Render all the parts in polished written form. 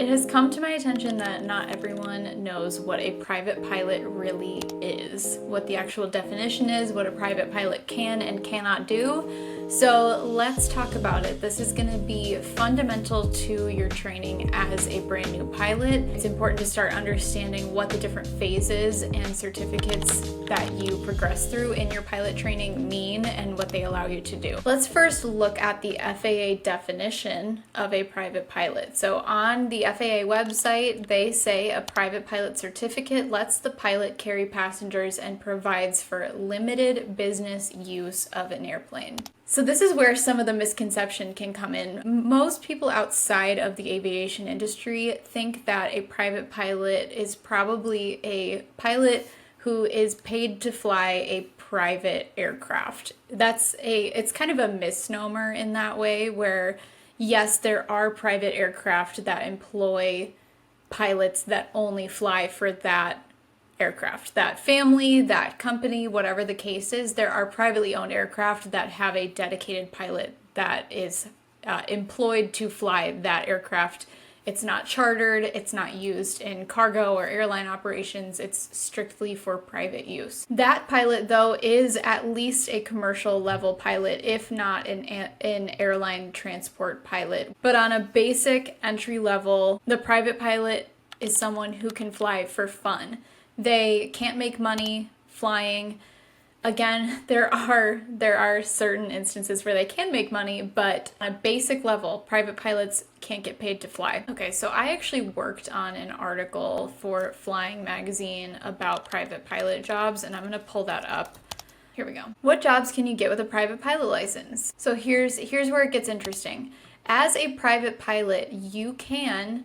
It has come to my attention that not everyone knows what a private pilot really is, what the actual definition is, what a private pilot can and cannot do. So let's talk about it. This is going to be fundamental to your training as a brand new pilot. It's important to start understanding what the different phases and certificates that you progress through in your pilot training mean and what they allow you to do. Let's first look at the FAA definition of a private pilot. So on the FAA website, they say a private pilot certificate lets the pilot carry passengers and provides for limited business use of an airplane. So this is where some of the misconception can come in. Most people outside of the aviation industry think that a private pilot is probably a pilot who is paid to fly a private aircraft. It's kind of a misnomer in that way, where yes, there are private aircraft that employ pilots that only fly for that aircraft, that family, that company, whatever the case is. There are privately owned aircraft that have a dedicated pilot that is employed to fly that aircraft. It's not chartered, it's not used in cargo or airline operations, it's strictly for private use. That pilot, though, is at least a commercial level pilot, if not an airline transport pilot. But on a basic entry level, the private pilot is someone who can fly for fun. They can't make money flying. Again, there are certain instances where they can make money, but on a basic level, private pilots can't get paid to fly. Okay, so I actually worked on an article for Flying Magazine about private pilot jobs, and I'm gonna pull that up. Here we go. What jobs can you get with a private pilot license? So here's where it gets interesting. As a private pilot, you can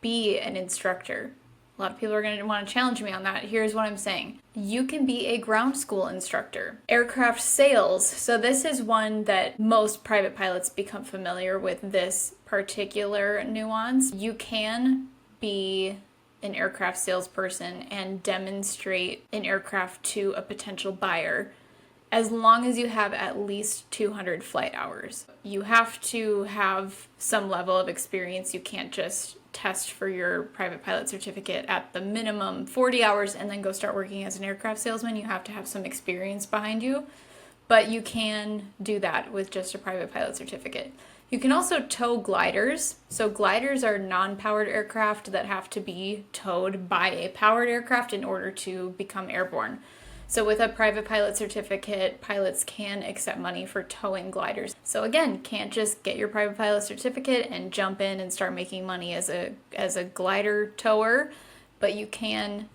be an instructor. A lot of people are going to want to challenge me on that. Here's what I'm saying. You can be a ground school instructor. Aircraft sales. So this is one that most private pilots become familiar with, this particular nuance. You can be an aircraft salesperson and demonstrate an aircraft to a potential buyer as long as you have at least 200 flight hours. You have to have some level of experience. You can't just test for your private pilot certificate at the minimum 40 hours and then go start working as an aircraft salesman. You have to have some experience behind you, but you can do that with just a private pilot certificate. You can also tow gliders. So gliders are non-powered aircraft that have to be towed by a powered aircraft in order to become airborne. So with a private pilot certificate, pilots can accept money for towing gliders. So again, can't just get your private pilot certificate and jump in and start making money as a glider tower, but you can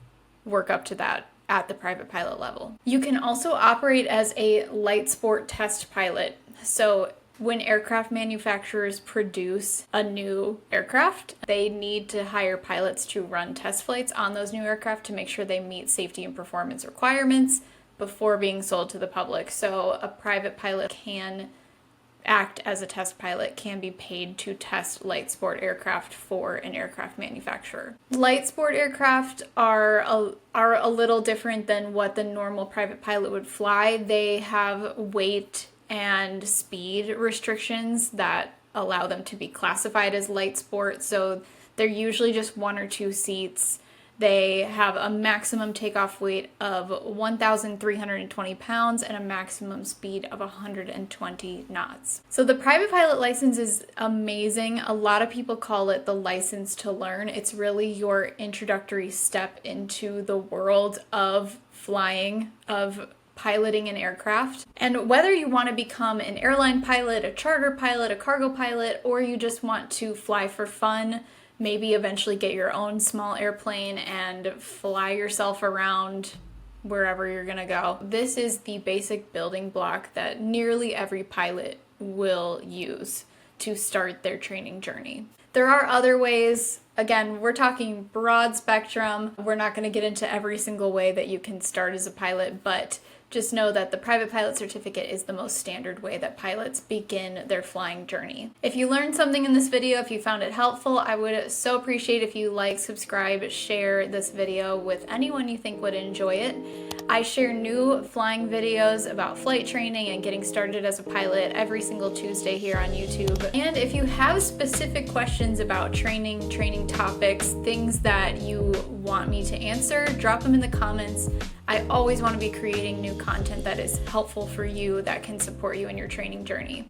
work up to that at the private pilot level. You can also operate as a light sport test pilot. So when aircraft manufacturers produce a new aircraft, they need to hire pilots to run test flights on those new aircraft to make sure they meet safety and performance requirements before being sold to the public. So a private pilot can act as a test pilot, can be paid to test light sport aircraft for an aircraft manufacturer. Light sport aircraft are a little different than what the normal private pilot would fly. They have weight and speed restrictions that allow them to be classified as light sport. So they're usually just 1 or 2 seats. They have a maximum takeoff weight of 1,320 pounds and a maximum speed of 120 knots. So the private pilot license is amazing. A lot of people call it the license to learn. It's really your introductory step into the world of flying, of piloting an aircraft. And whether you want to become an airline pilot, a charter pilot, a cargo pilot, or you just want to fly for fun, maybe eventually get your own small airplane and fly yourself around wherever you're going to go, this is the basic building block that nearly every pilot will use to start their training journey. There are other ways. Again, we're talking broad spectrum. We're not going to get into every single way that you can start as a pilot, but Just know that the private pilot certificate is the most standard way that pilots begin their flying journey. If you learned something in this video, if you found it helpful, I would so appreciate if you like, subscribe, share this video with anyone you think would enjoy it. I share new flying videos about flight training and getting started as a pilot every single Tuesday here on YouTube. And if you have specific questions about training topics, things that you want me to answer, drop them in the comments. I always want to be creating new content that is helpful for you, that can support you in your training journey.